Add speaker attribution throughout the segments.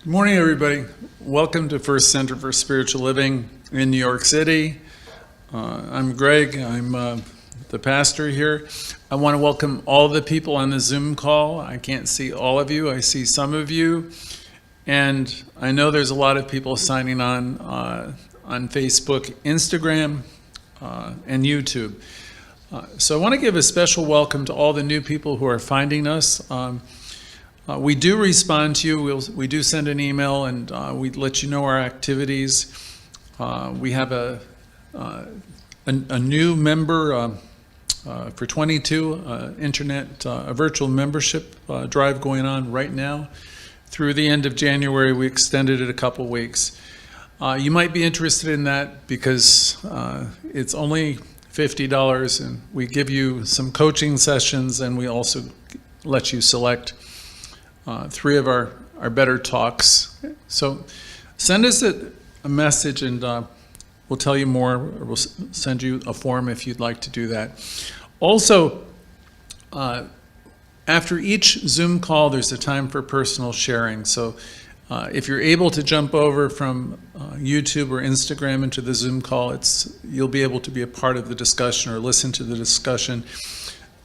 Speaker 1: Good morning, everybody. Welcome to First Center for Spiritual Living in New York City. I'm Greg. I'm the pastor here. I want to welcome all the people on the Zoom call. I can't see all of you. I see some of you. And I know there's a lot of people signing on Facebook, Instagram, and YouTube. So I want to give a special welcome to all the new people who are finding us. We do respond to you. We do send an email, and we let you know our activities. We have a new member for 22 internet, a virtual membership drive going on right now. Through the end of January, we extended it a couple weeks. You might be interested in that because it's only $50, and we give you some coaching sessions, and we also let you select 3 of our better talks. So send us a message, and we'll tell you more, or we'll send you a form if you'd like to do that. Also, after each Zoom call, there's a time for personal sharing. So if you're able to jump over from YouTube or Instagram into the Zoom call, you'll be able to be a part of the discussion or listen to the discussion.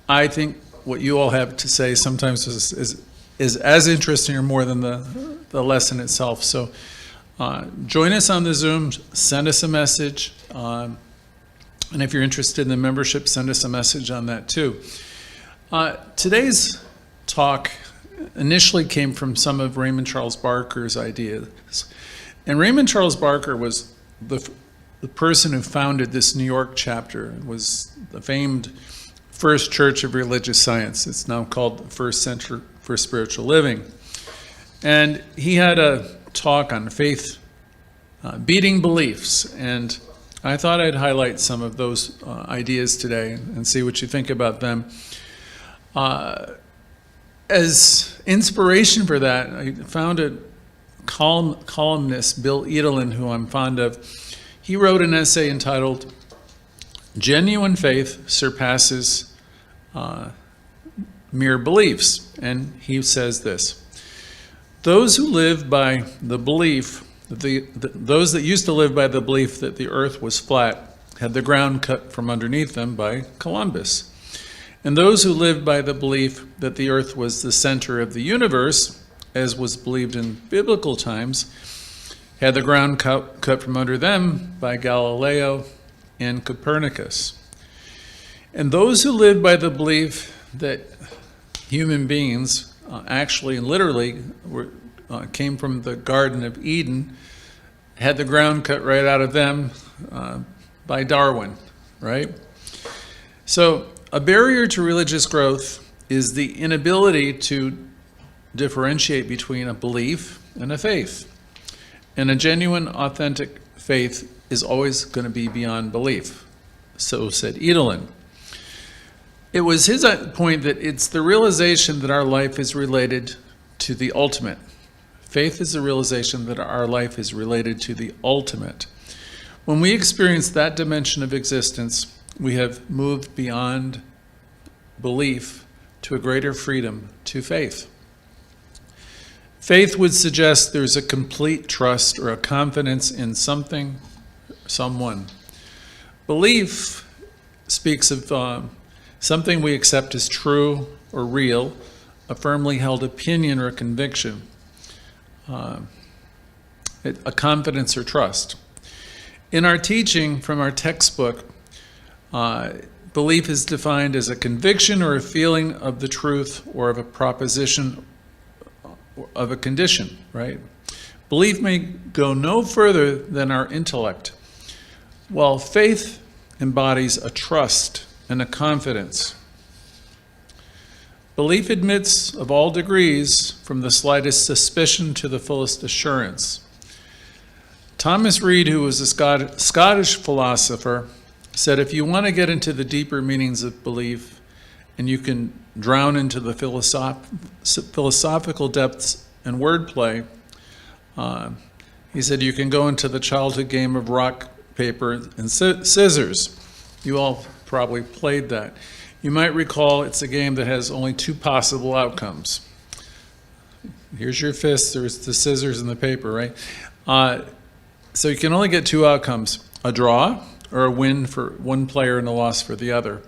Speaker 1: I think what you all have to say sometimes is as interesting or more than the lesson itself. So join us on the Zoom, send us a message, and if you're interested in the membership, send us a message on that too. Today's talk initially came from some of Raymond Charles Barker's ideas. And Raymond Charles Barker was the person who founded this New York chapter. It was the famed First Church of Religious Science. It's now called the First Center for Spiritual Living. And he had a talk on faith beating beliefs. And I thought I'd highlight some of those ideas today and see what you think about them. As inspiration for that, I found a columnist, Bill Edelin, who I'm fond of. He wrote an essay entitled, "Genuine Faith Surpasses Mere Beliefs." And he says this: those who live by the belief, those that used to live by the belief that the earth was flat had the ground cut from underneath them by Columbus. And those who lived by the belief that the earth was the center of the universe, as was believed in biblical times, had the ground cut from under them by Galileo and Copernicus. And those who lived by the belief that human beings actually and literally came from the Garden of Eden had the ground cut right out of them by Darwin, right? So a barrier to religious growth is the inability to differentiate between a belief and a faith. And a genuine, authentic faith is always going to be beyond belief. So said Edelin. It was his point that it's the realization that our life is related to the ultimate. Faith is the realization that our life is related to the ultimate. When we experience that dimension of existence, we have moved beyond belief to a greater freedom, to faith. Faith would suggest there's a complete trust or a confidence in something, someone. Belief speaks of something we accept as true or real, a firmly held opinion or a conviction, a confidence or trust. In our teaching from our textbook, belief is defined as a conviction or a feeling of the truth or of a proposition of a condition, right? Belief may go no further than our intellect, while faith embodies a trust and a confidence. Belief admits of all degrees, from the slightest suspicion to the fullest assurance. Thomas Reid, who was a Scottish philosopher, said if you want to get into the deeper meanings of belief and you can drown into the philosophical depths and wordplay, he said you can go into the childhood game of rock, paper, and scissors. You all probably played that. You might recall it's a game that has only 2 possible outcomes. Here's your fist, there's the scissors and the paper, right? So you can only get two outcomes, a draw or a win for one player and a loss for the other.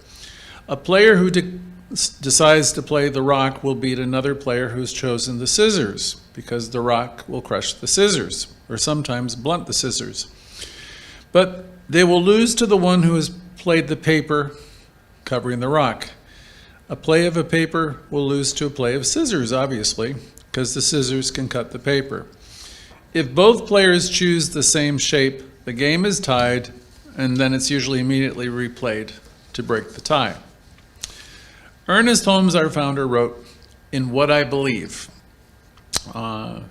Speaker 1: A player who decides to play the rock will beat another player who's chosen the scissors, because the rock will crush the scissors, or sometimes blunt the scissors. But they will lose to the one who has played the paper covering the rock. A play of a paper will lose to a play of scissors, obviously, because the scissors can cut the paper. If both players choose the same shape, the game is tied, and then it's usually immediately replayed to break the tie. Ernest Holmes, our founder, wrote, "In What I Believe," a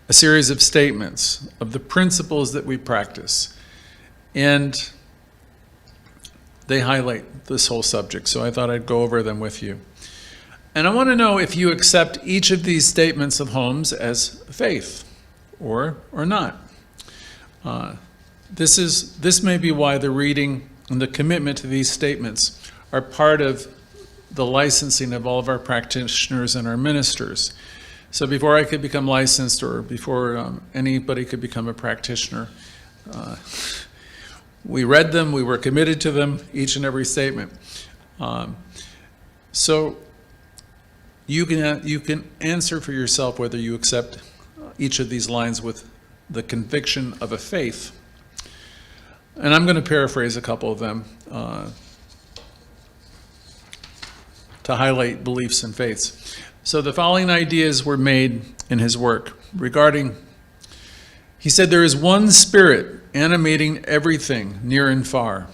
Speaker 1: series of statements of the principles that we practice. And they highlight this whole subject, so I thought I'd go over them with you. And I want to know if you accept each of these statements of Holmes as faith, or not. This may be why the reading and the commitment to these statements are part of the licensing of all of our practitioners and our ministers. So before I could become licensed, or before anybody could become a practitioner, we read them, we were committed to them, each and every statement. So you can answer for yourself whether you accept each of these lines with the conviction of a faith. And I'm going to paraphrase a couple of them to highlight beliefs and faiths. So the following ideas were made in his work regarding, he said, there is one spirit animating everything near and far.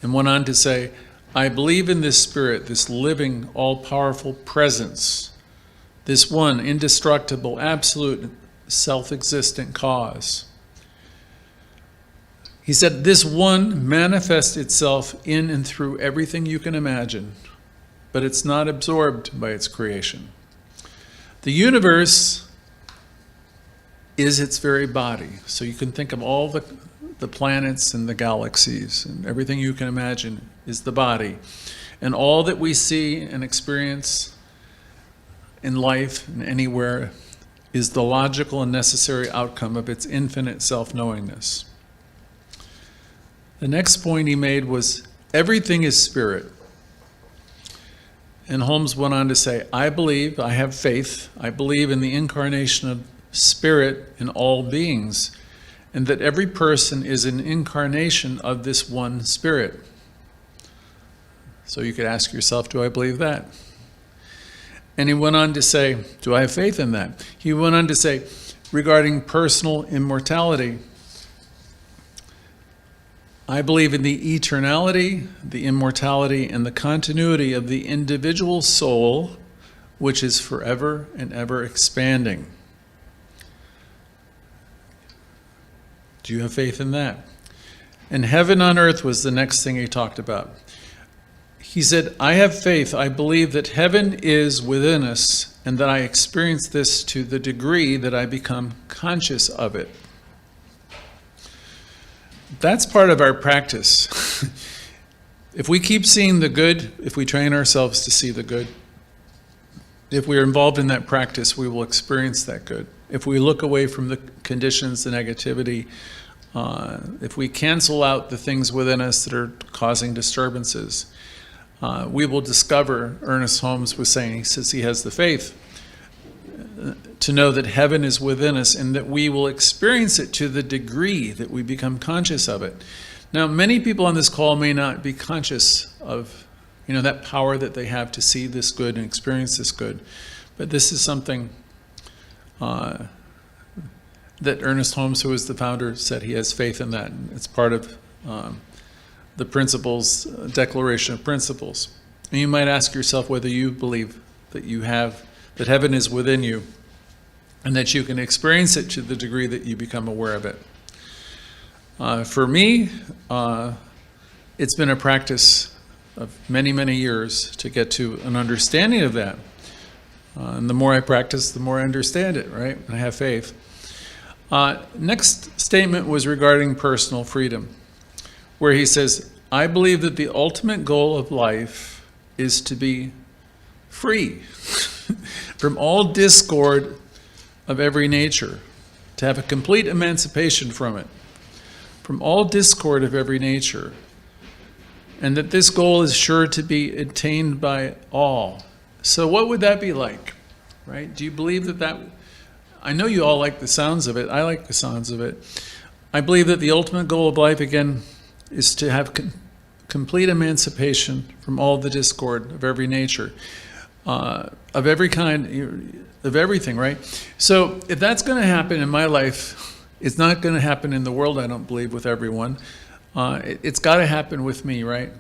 Speaker 1: And went on to say, I believe in this spirit, this living, all-powerful presence, this one indestructible, absolute, self-existent cause. He said, this one manifests itself in and through everything you can imagine, but it's not absorbed by its creation. The universe is its very body. So you can think of all the planets and the galaxies, and everything you can imagine is the body. And all that we see and experience in life and anywhere is the logical and necessary outcome of its infinite self-knowingness. The next point he made was, everything is spirit. And Holmes went on to say, I believe, I have faith, I believe in the incarnation of spirit in all beings, and that every person is an incarnation of this one spirit. So you could ask yourself, do I believe that? And he went on to say, do I have faith in that? He went on to say, regarding personal immortality, I believe in the eternality, the immortality, and the continuity of the individual soul, which is forever and ever expanding. Do you have faith in that? And heaven on earth was the next thing he talked about. He said, I have faith. I believe that heaven is within us, and that I experience this to the degree that I become conscious of it. That's part of our practice. If we keep seeing the good, if we train ourselves to see the good, if we're involved in that practice, we will experience that good. If we look away from the conditions, the negativity, if we cancel out the things within us that are causing disturbances, we will discover, Ernest Holmes was saying, he says he has the faith to know that heaven is within us, and that we will experience it to the degree that we become conscious of it. Now, many people on this call may not be conscious of, that power that they have to see this good and experience this good, but this is something that Ernest Holmes, who was the founder, said he has faith in that. It's part of the principles, Declaration of Principles. And you might ask yourself whether you believe that that heaven is within you, and that you can experience it to the degree that you become aware of it. For me, it's been a practice of many, many years to get to an understanding of that. And the more I practice, the more I understand it, right? And I have faith. Next statement was regarding personal freedom, where he says, I believe that the ultimate goal of life is to be free. from all discord of every nature, to have a complete emancipation from it, from all discord of every nature, and that this goal is sure to be attained by all. So what would that be like, right? Do you believe that I know you all like the sounds of it. I like the sounds of it. I believe that the ultimate goal of life, again, is to have complete emancipation from all the discord of every nature, of every kind, of everything, right? So if that's going to happen in my life, it's not going to happen in the world, I don't believe, with everyone. It's got to happen with me, right?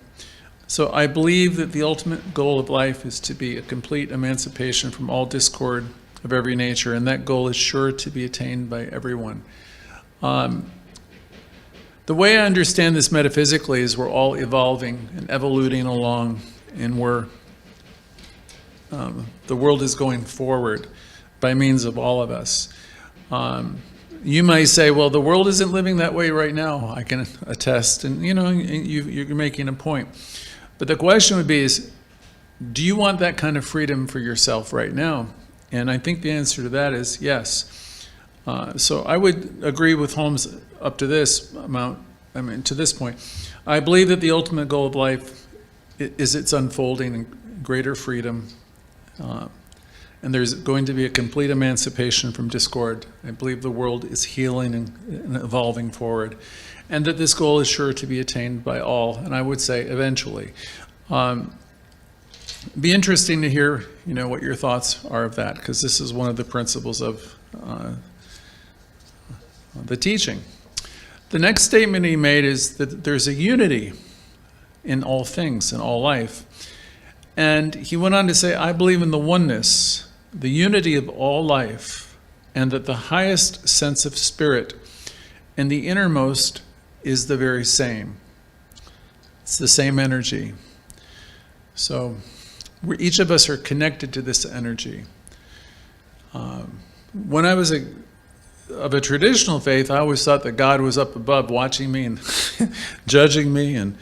Speaker 1: So I believe that the ultimate goal of life is to be a complete emancipation from all discord of every nature, and that goal is sure to be attained by everyone. The way I understand this metaphysically is we're all evolving and evoluting along, and the world is going forward by means of all of us. You might say, well, the world isn't living that way right now. I can attest, and you're making a point. But the question would be do you want that kind of freedom for yourself right now? And I think the answer to that is yes. So I would agree with Holmes up to this to this point. I believe that the ultimate goal of life is its unfolding in greater freedom. And there's going to be a complete emancipation from discord. I believe the world is healing and evolving forward. And that this goal is sure to be attained by all, and I would say eventually. Be interesting to hear, what your thoughts are of that, because this is one of the principles of the teaching. The next statement he made is that there's a unity in all things, in all life. And he went on to say, I believe in the oneness, the unity of all life, and that the highest sense of spirit and the innermost is the very same. It's the same energy. So each of us are connected to this energy. When I was of a traditional faith, I always thought that God was up above watching me and judging me and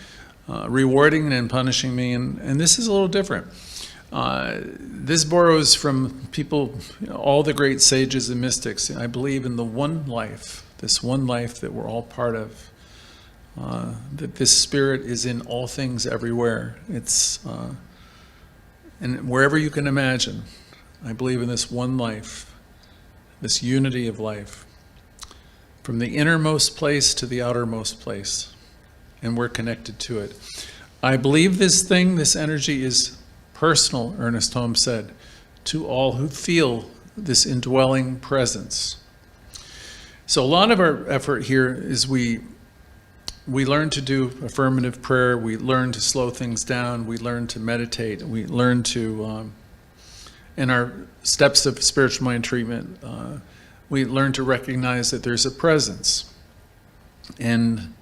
Speaker 1: rewarding and punishing me, and this is a little different. This borrows from people, all the great sages and mystics. I believe in the one life, this one life that we're all part of, that this spirit is in all things everywhere. It's and wherever you can imagine, I believe in this one life, this unity of life, from the innermost place to the outermost place, and we're connected to it. I believe this energy is personal, Ernest Holmes said, to all who feel this indwelling presence. So a lot of our effort here is we learn to do affirmative prayer, we learn to slow things down, we learn to meditate, we learn to, in our steps of spiritual mind treatment, we learn to recognize that there's a presence, and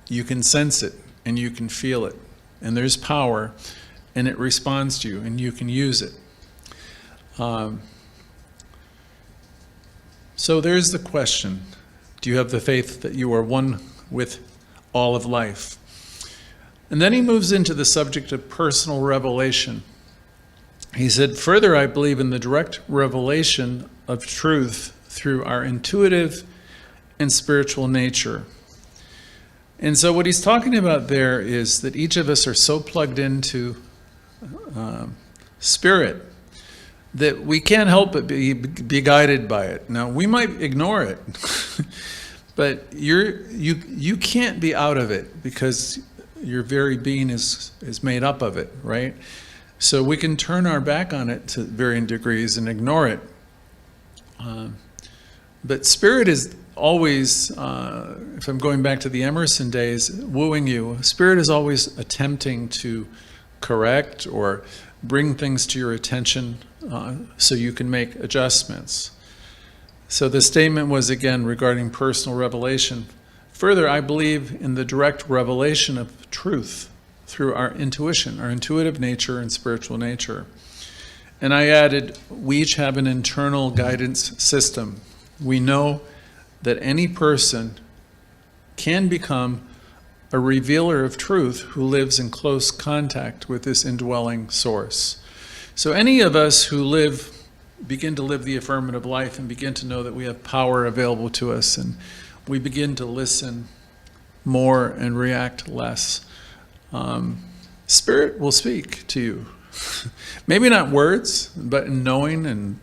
Speaker 1: you can sense it, and you can feel it, and there's power, and it responds to you, and you can use it. So there's the question. Do you have the faith that you are one with all of life? And then he moves into the subject of personal revelation. He said, further, I believe in the direct revelation of truth through our intuitive and spiritual nature. And so what he's talking about there is that each of us are so plugged into spirit that we can't help but be guided by it. Now, we might ignore it, but you can't be out of it because your very being is made up of it, right? So we can turn our back on it to varying degrees and ignore it. But spirit is always, if I'm going back to the Emerson days, wooing you, spirit is always attempting to correct or bring things to your attention so you can make adjustments. So the statement was, again, regarding personal revelation. Further, I believe in the direct revelation of truth through our intuition, our intuitive nature and spiritual nature. And I added, we each have an internal guidance system. We know that any person can become a revealer of truth who lives in close contact with this indwelling source. So any of us who begin to live the affirmative life and begin to know that we have power available to us, and we begin to listen more and react less, Spirit will speak to you. Maybe not words, but in knowing, and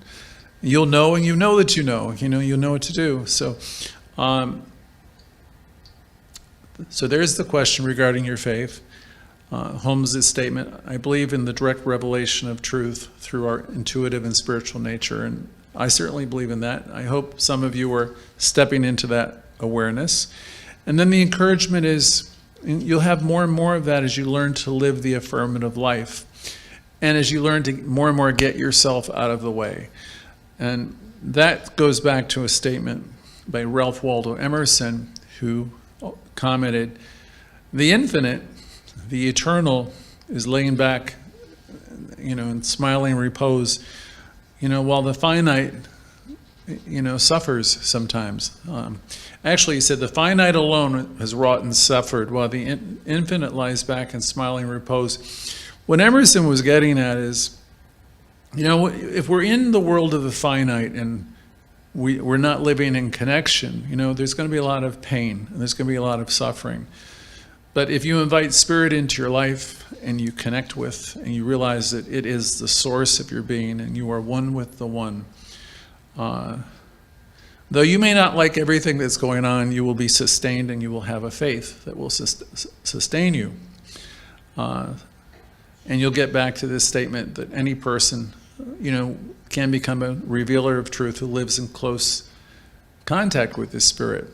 Speaker 1: you'll know, and you know that you know what to do. So there's the question regarding your faith. Holmes' statement, I believe in the direct revelation of truth through our intuitive and spiritual nature, and I certainly believe in that. I hope some of you are stepping into that awareness. And then the encouragement is, you'll have more and more of that as you learn to live the affirmative life, and as you learn to more and more get yourself out of the way. And that goes back to a statement by Ralph Waldo Emerson, who commented, the infinite, the eternal, is laying back, in smiling repose, while the finite, suffers sometimes. Actually, he said, the finite alone has wrought and suffered, while the infinite lies back in smiling repose. What Emerson was getting at is, if we're in the world of the finite and we're not living in connection, there's going to be a lot of pain, and there's going to be a lot of suffering. But if you invite Spirit into your life and you connect with, and you realize that it is the source of your being and you are one with the one, though you may not like everything that's going on, you will be sustained, and you will have a faith that will sustain you. And you'll get back to this statement that any person, can become a revealer of truth who lives in close contact with the Spirit,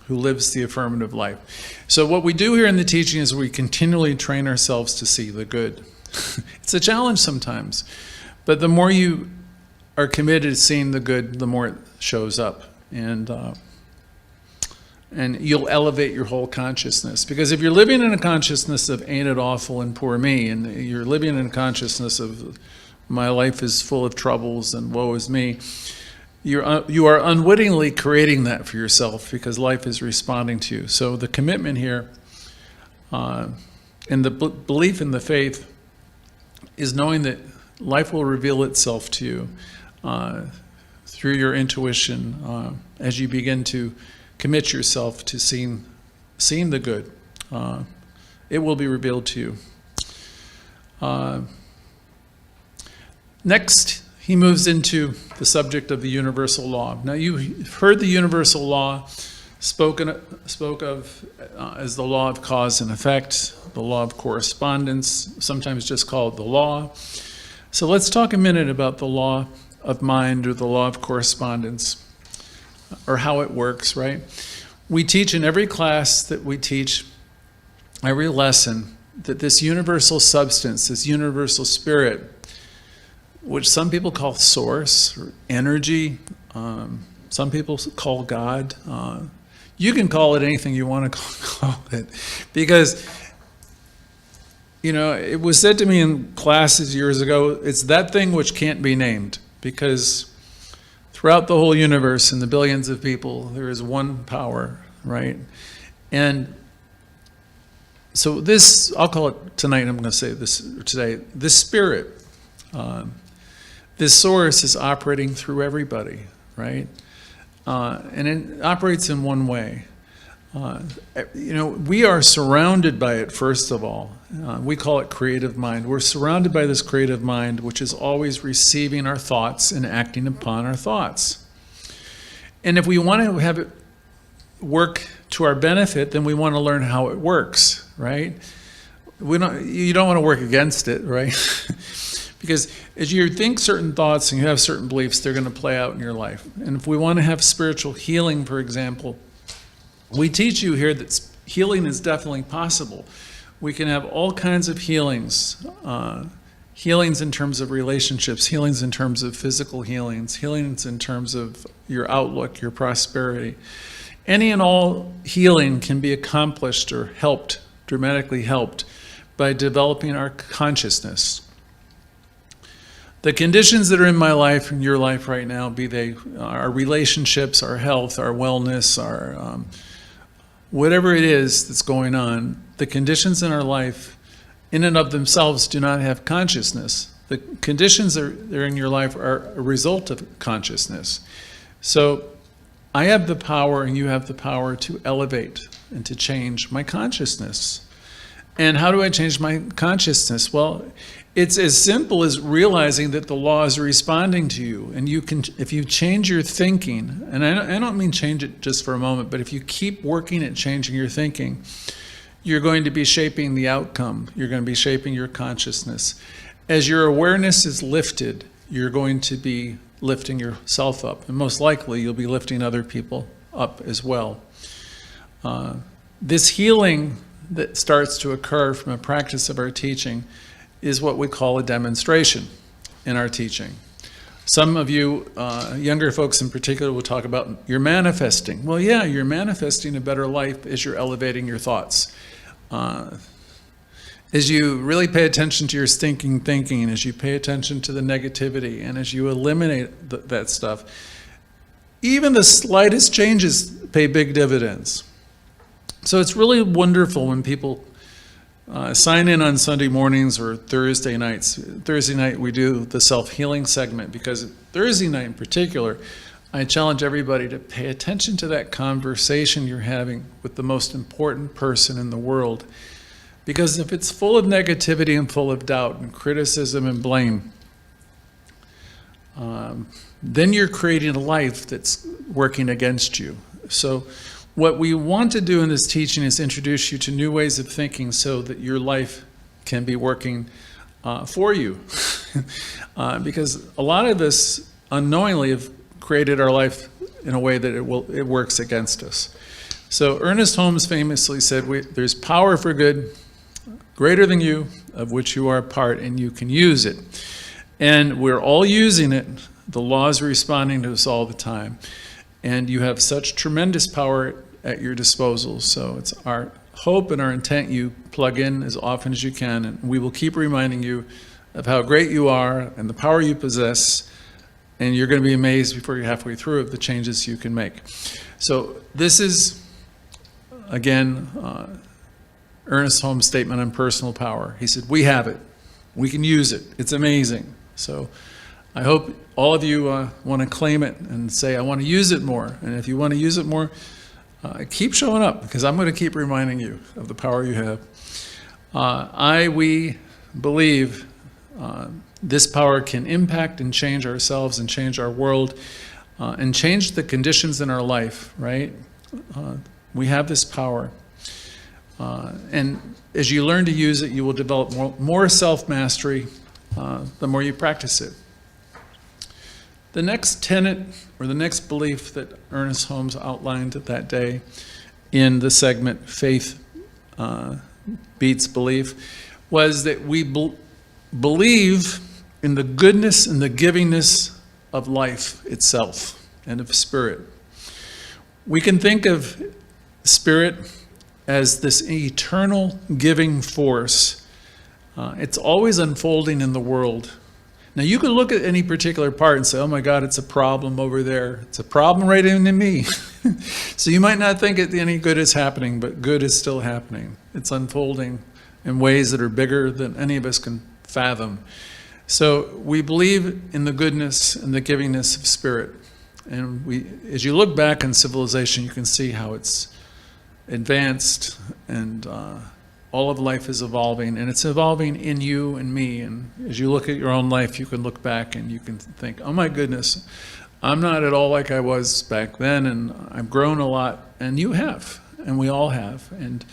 Speaker 1: who lives the affirmative life. So what we do here in the teaching is we continually train ourselves to see the good. It's a challenge sometimes, but the more you are committed to seeing the good, the more it shows up, and you'll elevate your whole consciousness. Because if you're living in a consciousness of ain't it awful and poor me, and you're living in a consciousness of my life is full of troubles and woe is me, you are unwittingly creating that for yourself, because life is responding to you. So the commitment here and the belief in the faith is knowing that life will reveal itself to you through your intuition as you begin to commit yourself to seeing the good. It will be revealed to you. Next, he moves into the subject of the universal law. Now, you've heard the universal law spoke of as the law of cause and effect, the law of correspondence, sometimes just called the law. So let's talk a minute about the law of mind, or the law of correspondence, or how it works, right? We teach in every class that we teach, every lesson, that this universal substance, this universal spirit, which some people call source or energy, some people call God. You can call it anything you want to call it, because it was said to me in classes years ago, it's that thing which can't be named, because throughout the whole universe and the billions of people, there is one power, right? And so this, I'll call it tonight, I'm going to say this today, this spirit, this source is operating through everybody, right? And it operates in one way. We are surrounded by it, first of all. We call it creative mind. We're surrounded by this creative mind, which is always receiving our thoughts and acting upon our thoughts. And if we want to have it work to our benefit, then we want to learn how it works, right? You don't want to work against it, right? Because as you think certain thoughts and you have certain beliefs, they're going to play out in your life. And if we want to have spiritual healing, for example, we teach you here that healing is definitely possible. We can have all kinds of healings. Healings in terms of relationships, healings in terms of physical healings, healings in terms of your outlook, your prosperity. Any and all healing can be accomplished or helped, dramatically helped, by developing our consciousness. The conditions that are in my life and your life right now, be they our relationships, our health, our wellness, our whatever it is that's going on, the conditions in our life in and of themselves do not have consciousness. The conditions that are in your life are a result of consciousness. So I have the power and you have the power to elevate and to change my consciousness. And how do I change my consciousness? Well, it's as simple as realizing that the law is responding to you. And you can, if you change your thinking, and I don't mean change it just for a moment, but if you keep working at changing your thinking, you're going to be shaping the outcome. You're going to be shaping your consciousness. As your awareness is lifted, you're going to be lifting yourself up. And most likely, you'll be lifting other people up as well. This healing that starts to occur from a practice of our teaching is what we call a demonstration in our teaching. Some of you, younger folks in particular, will talk about you're manifesting. Well, yeah, you're manifesting a better life as you're elevating your thoughts. As you really pay attention to your stinking thinking, as you pay attention to the negativity, and as you eliminate that stuff, even the slightest changes pay big dividends. So it's really wonderful when people sign in on Sunday mornings or Thursday nights. Thursday night we do the self-healing segment, because Thursday night in particular, I challenge everybody to pay attention to that conversation you're having with the most important person in the world. Because if it's full of negativity and full of doubt and criticism and blame, then you're creating a life that's working against you. So what we want to do in this teaching is introduce you to new ways of thinking so that your life can be working for you. Because a lot of us unknowingly have created our life in a way that it works against us. So Ernest Holmes famously said, there's power for good greater than you, of which you are a part, and you can use it. And we're all using it. The law is responding to us all the time. And you have such tremendous power at your disposal. So it's our hope and our intent you plug in as often as you can, and we will keep reminding you of how great you are and the power you possess, and you're going to be amazed before you're halfway through of the changes you can make. So this is, again, Ernest Holmes' statement on personal power. He said, we have it. We can use it. It's amazing. So I hope all of you want to claim it and say, I want to use it more. And if you want to use it more, keep showing up, because I'm going to keep reminding you of the power you have. We believe this power can impact and change ourselves and change our world and change the conditions in our life, right? We have this power. And as you learn to use it, you will develop more self-mastery the more you practice it. The next tenet, or the next belief that Ernest Holmes outlined that day in the segment Faith Beats Belief, was that we believe in the goodness and the givingness of life itself and of spirit. We can think of spirit as this eternal giving force. It's always unfolding in the world. Now you could look at any particular part and say, oh my God, it's a problem over there. It's a problem right into me. So you might not think any good is happening, but good is still happening. It's unfolding in ways that are bigger than any of us can fathom. So we believe in the goodness and the givingness of spirit. And as you look back on civilization, you can see how it's advanced, and all of life is evolving, and it's evolving in you and me. And as you look at your own life, you can look back and you can think, oh my goodness, I'm not at all like I was back then, and I've grown a lot, and you have, and we all have. And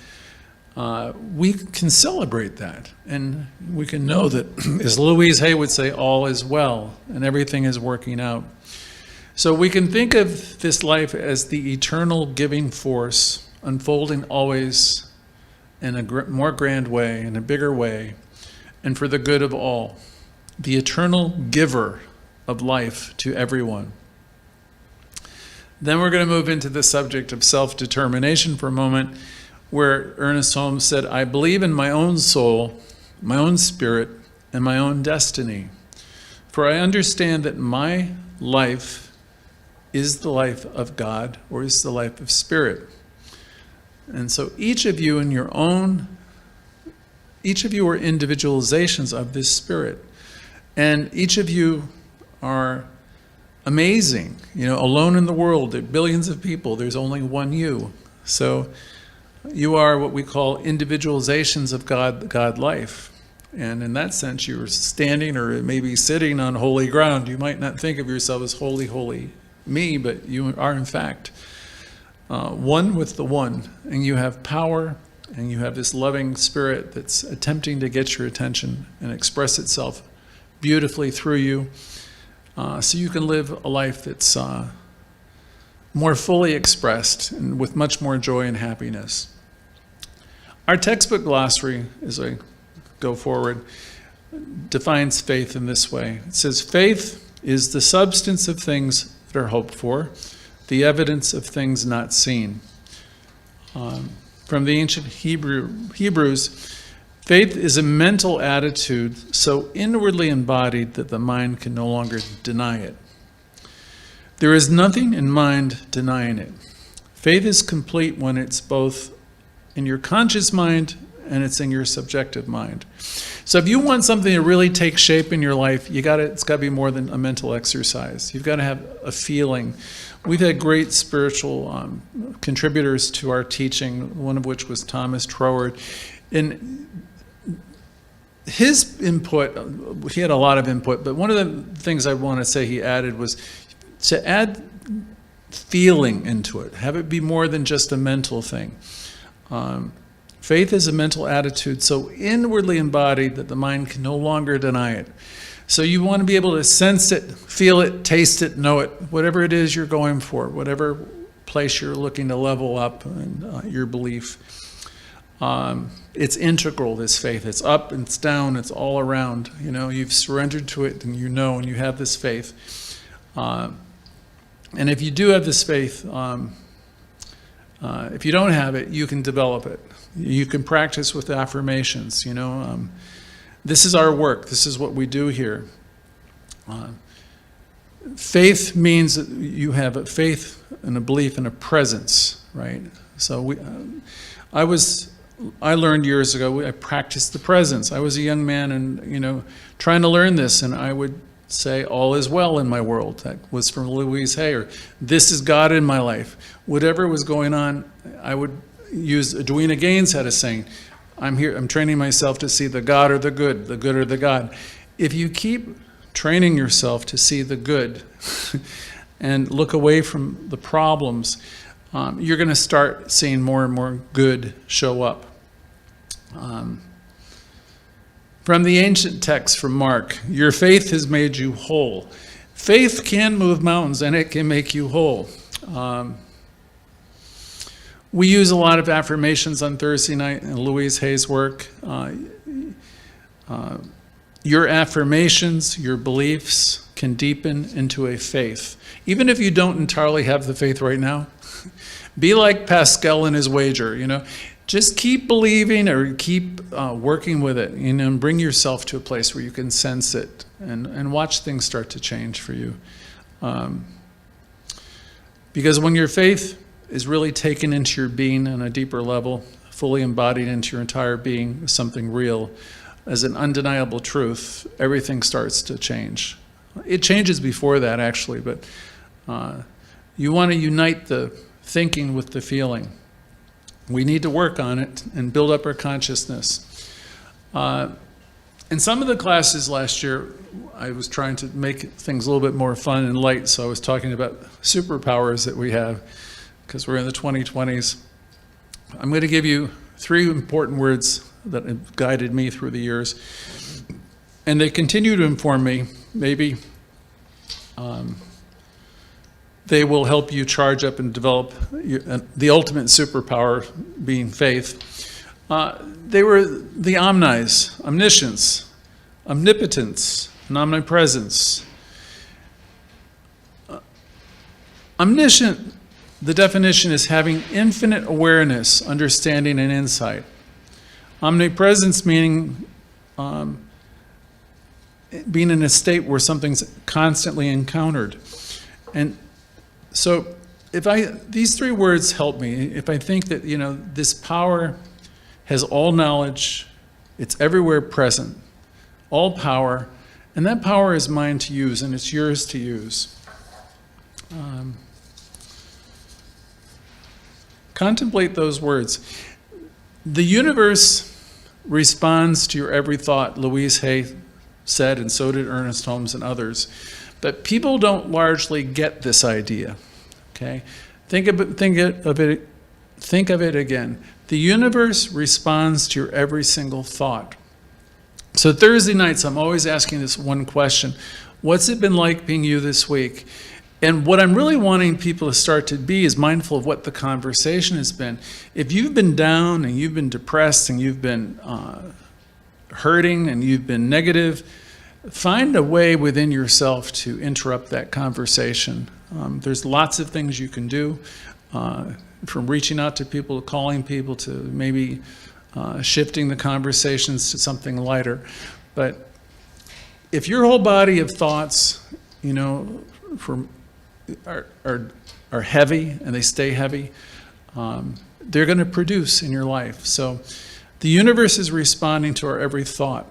Speaker 1: we can celebrate that, and we can know that, as Louise Hay would say, all is well, and everything is working out. So we can think of this life as the eternal giving force, unfolding always in a more grand way, in a bigger way, and for the good of all. The eternal giver of life to everyone. Then we're going to move into the subject of self-determination for a moment, where Ernest Holmes said, I believe in my own soul, my own spirit, and my own destiny. For I understand that my life is the life of God, or is the life of spirit. And so each of you are individualizations of this spirit. And each of you are amazing. Alone in the world, there are billions of people, there's only one you. So you are what we call individualizations of God life. And in that sense, you're standing or maybe sitting on holy ground. You might not think of yourself as holy, holy me, but you are in fact one with the one. And you have power, and you have this loving spirit that's attempting to get your attention and express itself beautifully through you, so you can live a life that's more fully expressed and with much more joy and happiness. Our textbook glossary, as I go forward, defines faith in this way. It says, faith is the substance of things that are hoped for, the evidence of things not seen. From the ancient Hebrews, faith is a mental attitude so inwardly embodied that the mind can no longer deny it. There is nothing in mind denying it. Faith is complete when it's both in your conscious mind and it's in your subjective mind. So if you want something to really take shape in your life, it's got to be more than a mental exercise. You've got to have a feeling. We've had great spiritual contributors to our teaching, one of which was Thomas Troward. And his input, he had a lot of input, but one of the things I want to say he added was to add feeling into it. Have it be more than just a mental thing. Faith is a mental attitude so inwardly embodied that the mind can no longer deny it. So you want to be able to sense it, feel it, taste it, know it, whatever it is you're going for, whatever place you're looking to level up in your belief. It's integral, this faith. It's up, it's down, it's all around. You've surrendered to it, and and you have this faith. And if you do have this faith, if you don't have it, you can develop it. You can practice with affirmations. This is our work. This is what we do here. Faith means that you have a faith and a belief and a presence, right? So I learned years ago, I practiced the presence. I was a young man and, trying to learn this, and I would say, all is well in my world. That was from Louise Hay, or this is God in my life. Whatever was going on, I would use, Edwina Gaines had a saying, I'm training myself to see the God or the good or the God. If you keep training yourself to see the good and look away from the problems, you're going to start seeing more and more good show up. From the ancient text from Mark, your faith has made you whole. Faith can move mountains, and it can make you whole. We use a lot of affirmations on Thursday night in Louise Hay's work. Your affirmations, your beliefs can deepen into a faith. Even if you don't entirely have the faith right now, be like Pascal and his wager, Just keep believing or keep working with it, and bring yourself to a place where you can sense it and watch things start to change for you. Because when your faith is really taken into your being on a deeper level, fully embodied into your entire being as something real, as an undeniable truth, everything starts to change. It changes before that, actually, but you want to unite the thinking with the feeling. We need to work on it and build up our consciousness. In some of the classes last year, I was trying to make things a little bit more fun and light, so I was talking about superpowers that we have, because we're in the 2020s. I'm going to give you 3 important words that have guided me through the years, and they continue to inform me. Maybe they will help you charge up and develop the ultimate superpower, being faith. They were the omnis, omniscience, omnipotence, and omnipresence. Omniscient, the definition is having infinite awareness, understanding, and insight. Omnipresence meaning being in a state where something's constantly encountered. And so these 3 words help me. If I think that, this power has all knowledge, it's everywhere present, all power, And that power is mine to use, and it's yours to use. Contemplate those words. The universe responds to your every thought, Louise Hay said, and so did Ernest Holmes and others. But people don't largely get this idea. Okay? Think of it again. The universe responds to your every single thought. So Thursday nights, I'm always asking this one question. What's it been like being you this week? And what I'm really wanting people to start to be is mindful of what the conversation has been. If you've been down and you've been depressed and you've been hurting and you've been negative, find a way within yourself to interrupt that conversation. There's lots of things you can do, from reaching out to people, to calling people, to maybe shifting the conversations to something lighter. But if your whole body of thoughts, are heavy and they stay heavy, they're going to produce in your life. So the universe is responding to our every thought.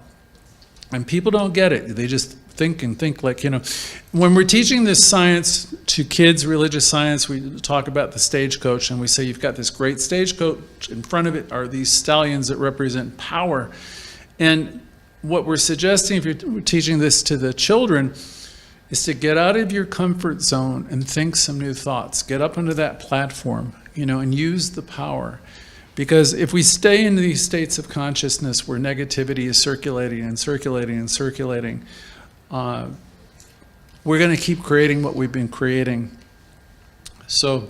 Speaker 1: And people don't get it. They just think like, when we're teaching this science to kids, religious science, we talk about the stagecoach, and we say you've got this great stagecoach. In front of it are these stallions that represent power. And what we're suggesting, if you're teaching this to the children, is to get out of your comfort zone and think some new thoughts. Get up onto that platform, and use the power. Because if we stay in these states of consciousness where negativity is circulating and circulating and circulating, we're going to keep creating what we've been creating. So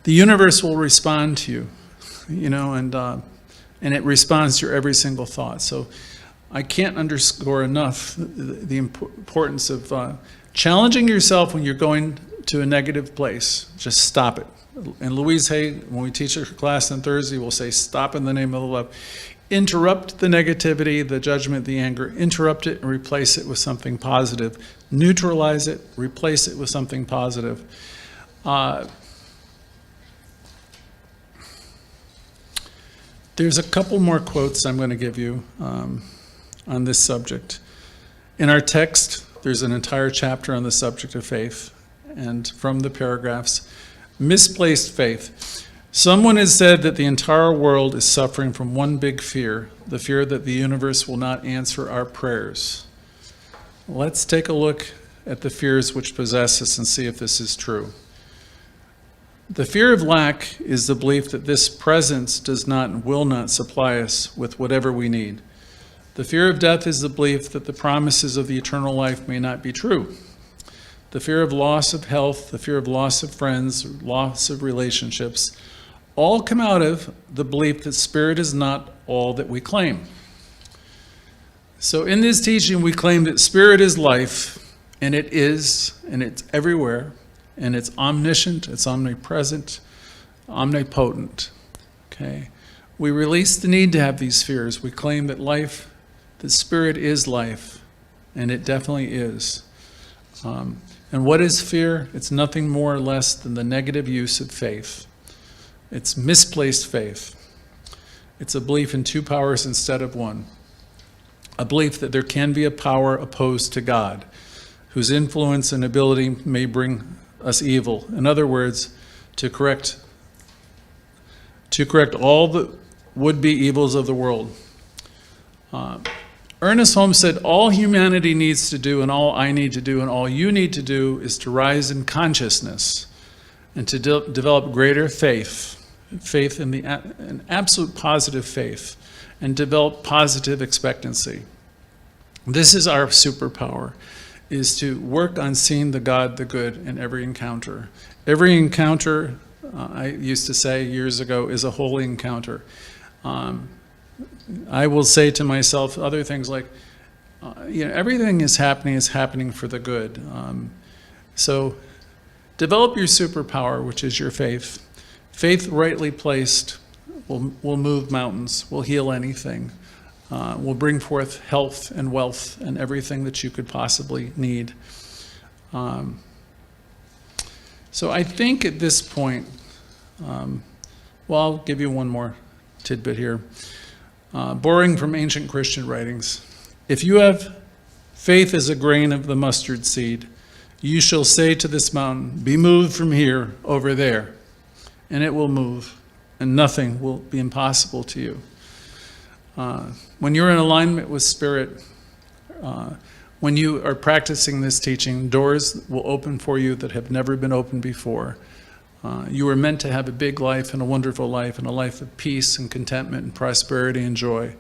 Speaker 1: the universe will respond to you, and it responds to your every single thought. So I can't underscore enough the importance of challenging yourself when you're going to a negative place. Just stop it. And Louise Hay, when we teach her class on Thursday, will say, stop in the name of the love. Interrupt the negativity, the judgment, the anger. Interrupt it and replace it with something positive. Neutralize it, replace it with something positive. There's a couple more quotes I'm going to give you on this subject. In our text, there's an entire chapter on the subject of faith, and from the paragraphs, misplaced faith. Someone has said that the entire world is suffering from one big fear, the fear that the universe will not answer our prayers. Let's take a look at the fears which possess us and see if this is true. The fear of lack is the belief that this presence does not and will not supply us with whatever we need. The fear of death is the belief that the promises of the eternal life may not be true. The fear of loss of health, the fear of loss of friends, loss of relationships, all come out of the belief that spirit is not all that we claim. So in this teaching, we claim that spirit is life, and it is, and it's everywhere, and it's omniscient, it's omnipresent, omnipotent. Okay? We release the need to have these fears. We claim that that spirit is life, and it definitely is. And what is fear? It's nothing more or less than the negative use of faith. It's misplaced faith. It's a belief in two powers instead of one. A belief that there can be a power opposed to God, whose influence and ability may bring us evil. In other words, to correct all the would-be evils of the world. Ernest Holmes said, all humanity needs to do, and all I need to do, and all you need to do is to rise in consciousness and to develop greater faith in an absolute positive faith, and develop positive expectancy. This is our superpower, is to work on seeing the God, the good in every encounter. Every encounter, I used to say years ago, is a holy encounter. I will say to myself other things like, everything is happening for the good. So develop your superpower, which is your faith. Faith rightly placed will move mountains, will heal anything, will bring forth health and wealth and everything that you could possibly need. So I think at this point, I'll give you one more tidbit here. Borrowing from ancient Christian writings, if you have Faith is a grain of the mustard seed. You shall say to this mountain, be moved from here over there, and it will move, and nothing will be impossible to you. When you're in alignment with Spirit, when you are practicing this teaching, doors will open for you that have never been opened before. You were meant to have a big life and a wonderful life and a life of peace and contentment and prosperity and joy.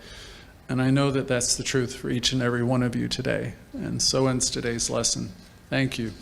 Speaker 1: And I know that that's the truth for each and every one of you today. And so ends today's lesson. Thank you.